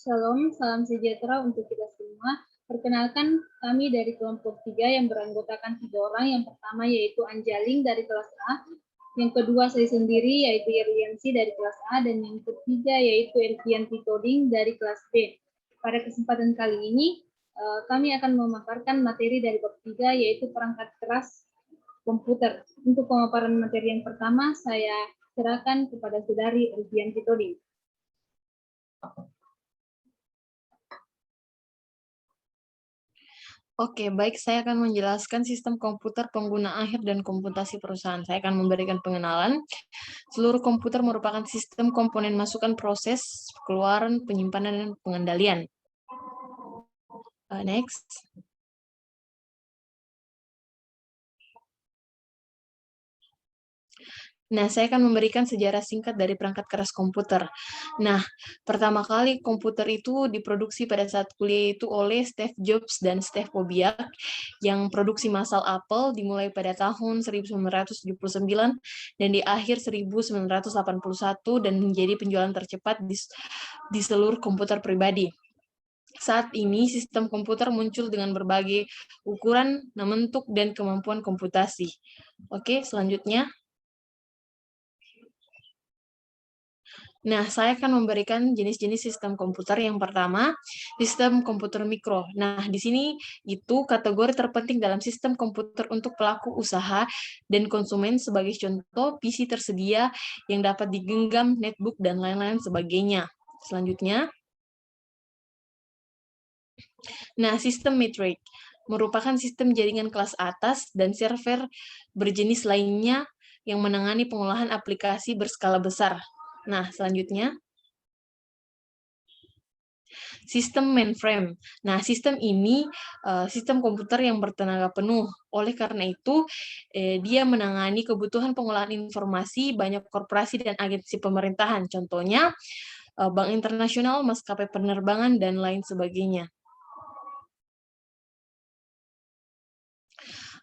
Shalom, salam sejahtera untuk kita semua. Perkenalkan, kami dari kelompok 3 yang beranggotakan 3 orang. Yang pertama yaitu Anjaling dari kelas A, yang kedua saya sendiri yaitu Yerliansi dari kelas A, dan yang ketiga yaitu Elvianti Toding dari kelas B. Pada kesempatan kali ini, kami akan memaparkan materi dari bab 3 yaitu perangkat keras komputer. Untuk pemaparan materi yang pertama, saya serahkan kepada saudari Elvianti Toding. Oke, baik. Saya akan menjelaskan sistem komputer pengguna akhir dan komputasi perusahaan. Saya akan memberikan pengenalan. Seluruh komputer merupakan sistem komponen masukan proses, keluaran, penyimpanan, dan pengendalian. Next. Nah, saya akan memberikan sejarah singkat dari perangkat keras komputer. Nah, pertama kali komputer itu diproduksi pada saat kuliah itu oleh Steve Jobs dan Steve Wozniak, yang produksi massal Apple dimulai pada tahun 1979 dan di akhir 1981 dan menjadi penjualan tercepat di seluruh komputer pribadi. Saat ini, sistem komputer muncul dengan berbagai ukuran, bentuk, dan kemampuan komputasi. Oke, selanjutnya. Nah, saya akan memberikan jenis-jenis sistem komputer. Yang pertama, sistem komputer mikro. Nah, di sini itu kategori terpenting dalam sistem komputer untuk pelaku usaha dan konsumen, sebagai contoh PC tersedia yang dapat digenggam, netbook, dan lain-lain sebagainya. Selanjutnya, nah, sistem mid-range merupakan sistem jaringan kelas atas dan server berjenis lainnya yang menangani pengolahan aplikasi berskala besar. Nah, selanjutnya, sistem mainframe. Nah, sistem ini sistem komputer yang bertenaga penuh. Oleh karena itu, dia menangani kebutuhan pengolahan informasi banyak korporasi dan agensi pemerintahan. Contohnya, bank internasional, maskapai penerbangan, dan lain sebagainya.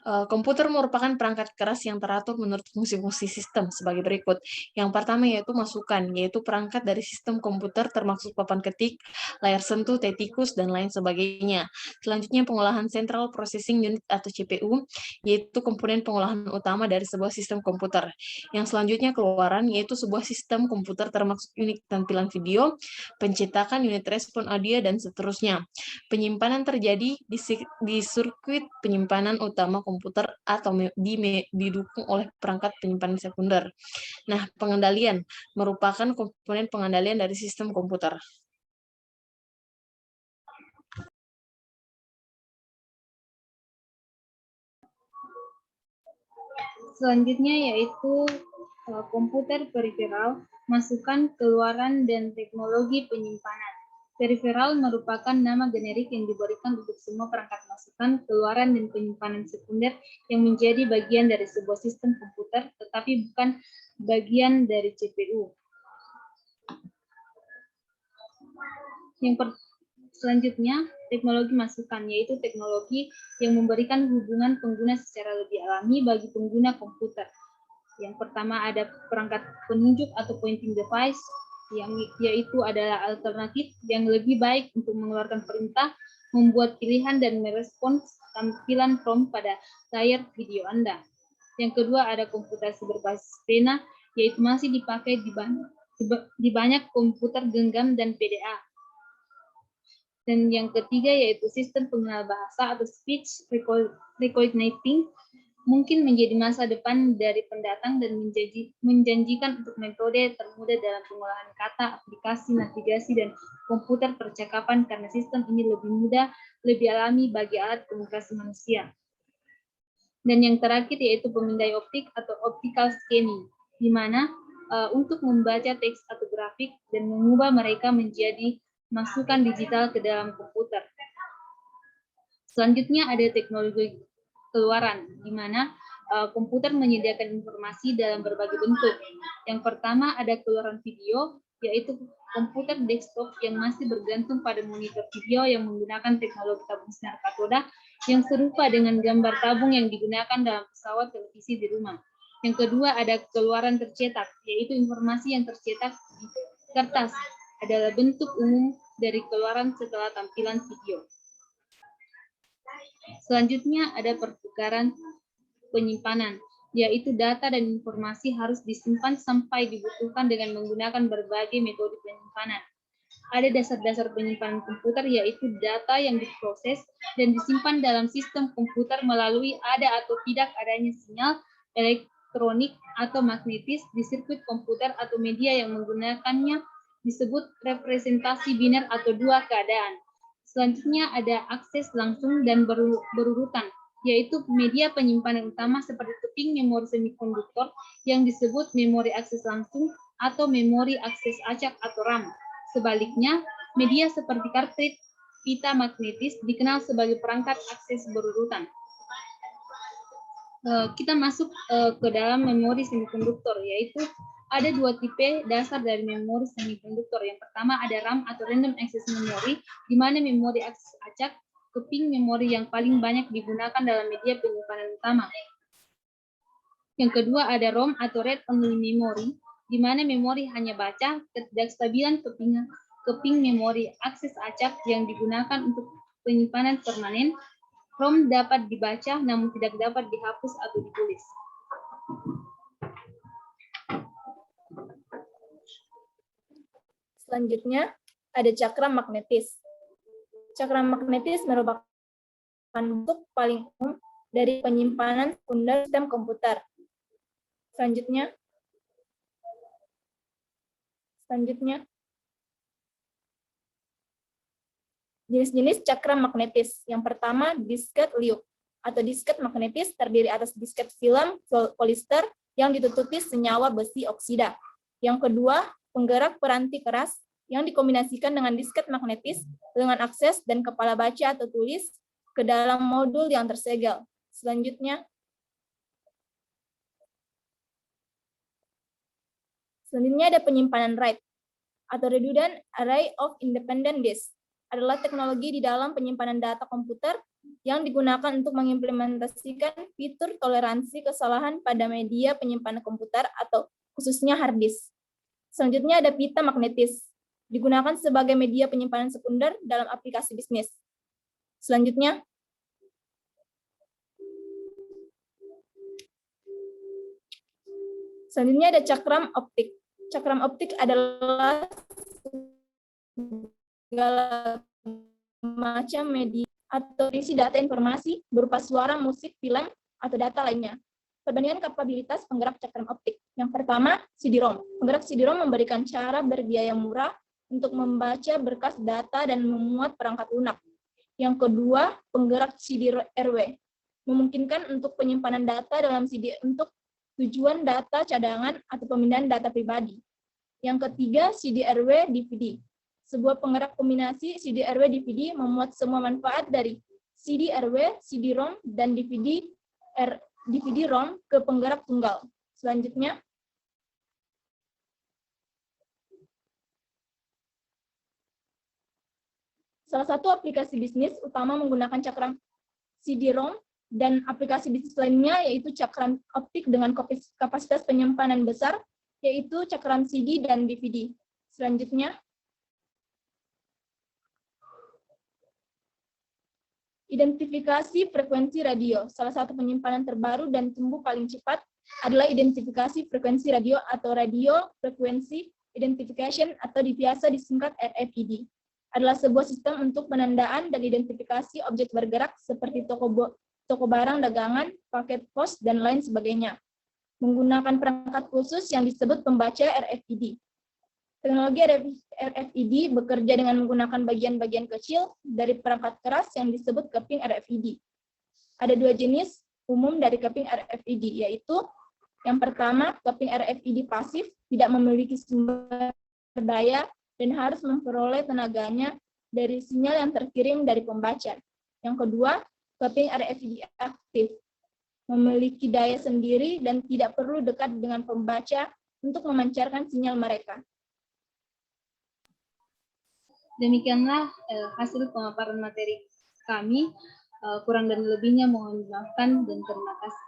Komputer merupakan perangkat keras yang teratur menurut fungsi-fungsi sistem sebagai berikut. Yang pertama yaitu masukan, yaitu perangkat dari sistem komputer termasuk papan ketik, layar sentuh, tikus, dan lain sebagainya. Selanjutnya pengolahan Central Processing Unit atau CPU, yaitu komponen pengolahan utama dari sebuah sistem komputer. Yang selanjutnya keluaran, yaitu sebuah sistem komputer termasuk unit tampilan video, pencetakan, unit respon audio, dan seterusnya. Penyimpanan terjadi di sirkuit penyimpanan utama komputer atau didukung oleh perangkat penyimpanan sekunder. Nah, pengendalian merupakan komponen pengendalian dari sistem komputer. Selanjutnya yaitu komputer periferal, masukan, keluaran, dan teknologi penyimpanan. Periferal merupakan nama generik yang diberikan untuk semua perangkat masukan, keluaran, dan penyimpanan sekunder yang menjadi bagian dari sebuah sistem komputer, tetapi bukan bagian dari CPU. Selanjutnya, teknologi masukan, yaitu teknologi yang memberikan hubungan pengguna secara lebih alami bagi pengguna komputer. Yang pertama ada perangkat penunjuk atau pointing device, yang yaitu adalah alternatif yang lebih baik untuk mengeluarkan perintah, membuat pilihan, dan merespons tampilan prompt pada layar video Anda. Yang kedua ada komputasi berbasis pena, yaitu masih dipakai di banyak komputer genggam dan PDA. Dan yang ketiga yaitu sistem pengenal bahasa atau speech recognition, mungkin menjadi masa depan dari pendatang dan menjanjikan untuk metode termudah dalam pengolahan kata, aplikasi, navigasi, dan komputer percakapan, karena sistem ini lebih mudah, lebih alami bagi alat komunikasi manusia. Dan yang terakhir yaitu pemindai optik atau optical scanning, di mana untuk membaca teks atau grafik dan mengubah mereka menjadi masukan digital ke dalam komputer. Selanjutnya ada teknologi keluaran, di mana komputer menyediakan informasi dalam berbagai bentuk. Yang pertama ada keluaran video, yaitu komputer desktop yang masih bergantung pada monitor video yang menggunakan teknologi tabung sinar katoda yang serupa dengan gambar tabung yang digunakan dalam pesawat televisi di rumah. Yang kedua ada keluaran tercetak, yaitu informasi yang tercetak di kertas adalah bentuk umum dari keluaran setelah tampilan video. Selanjutnya ada pertukaran penyimpanan, yaitu data dan informasi harus disimpan sampai dibutuhkan dengan menggunakan berbagai metode penyimpanan. Ada dasar-dasar penyimpanan komputer, yaitu data yang diproses dan disimpan dalam sistem komputer melalui ada atau tidak adanya sinyal elektronik atau magnetis di sirkuit komputer atau media yang menggunakannya disebut representasi biner atau dua keadaan. Selanjutnya ada akses langsung dan berurutan, yaitu media penyimpanan utama seperti keping memori semikonduktor yang disebut memori akses langsung atau memori akses acak atau RAM. Sebaliknya, media seperti kartrid pita magnetis dikenal sebagai perangkat akses berurutan. Kita masuk ke dalam memori semikonduktor, yaitu ada dua tipe dasar dari memori semikonduktor. Yang pertama ada RAM atau Random Access Memory, di mana memori akses acak, keping memori yang paling banyak digunakan dalam media penyimpanan utama. Yang kedua ada ROM atau Read Only Memory, di mana memori hanya baca. Ketidakstabilan keping memori akses acak yang digunakan untuk penyimpanan permanen. ROM dapat dibaca namun tidak dapat dihapus atau ditulis. Selanjutnya ada cakram magnetis. Cakram magnetis merupakan bentuk paling umum dari penyimpanan sekunder sistem komputer. Selanjutnya, jenis-jenis cakram magnetis. Yang pertama, disket liuk atau disket magnetis terdiri atas disket film polister yang ditutupi senyawa besi oksida. Yang kedua, penggerak peranti keras yang dikombinasikan dengan disket magnetis dengan akses dan kepala baca atau tulis ke dalam modul yang tersegel. Selanjutnya ada penyimpanan RAID atau Redundant Array of Independent Disk. Adalah teknologi di dalam penyimpanan data komputer yang digunakan untuk mengimplementasikan fitur toleransi kesalahan pada media penyimpanan komputer atau khususnya hard disk. Selanjutnya ada pita magnetis, digunakan sebagai media penyimpanan sekunder dalam aplikasi bisnis. Selanjutnya ada cakram optik. Cakram optik adalah segala macam media atau isi data informasi berupa suara, musik, film, atau data lainnya. Perbandingan kapabilitas penggerak cakram optik. Yang pertama, CD-ROM. Penggerak CD-ROM memberikan cara berbiaya murah untuk membaca berkas data dan memuat perangkat lunak. Yang kedua, penggerak CD-RW. Memungkinkan untuk penyimpanan data dalam CD untuk tujuan data cadangan atau pemindahan data pribadi. Yang ketiga, CD-RW DVD. Sebuah penggerak kombinasi CD-RW DVD memuat semua manfaat dari CD-RW, CD-ROM, dan DVD-ROM ke penggerak tunggal. Selanjutnya, salah satu aplikasi bisnis utama menggunakan cakram CD-ROM dan aplikasi bisnis lainnya yaitu cakram optik dengan kapasitas penyimpanan besar, yaitu cakram CD dan DVD. Selanjutnya, identifikasi frekuensi radio. Salah satu penyimpanan terbaru dan tumbuh paling cepat adalah identifikasi frekuensi radio atau Radio Frequency Identification atau biasa disingkat RFID. Adalah sebuah sistem untuk penandaan dan identifikasi objek bergerak seperti toko barang dagangan, paket pos, dan lain sebagainya, menggunakan perangkat khusus yang disebut pembaca RFID. Teknologi RFID bekerja dengan menggunakan bagian-bagian kecil dari perangkat keras yang disebut keping RFID. Ada dua jenis umum dari keping RFID, yaitu yang pertama, keping RFID pasif, tidak memiliki sumber daya dan harus memperoleh tenaganya dari sinyal yang terkirim dari pembaca. Yang kedua, keping RFID aktif, memiliki daya sendiri dan tidak perlu dekat dengan pembaca untuk memancarkan sinyal mereka. Demikianlah hasil pemaparan materi kami. Kurang dan lebihnya mohon dimaafkan dan terima kasih.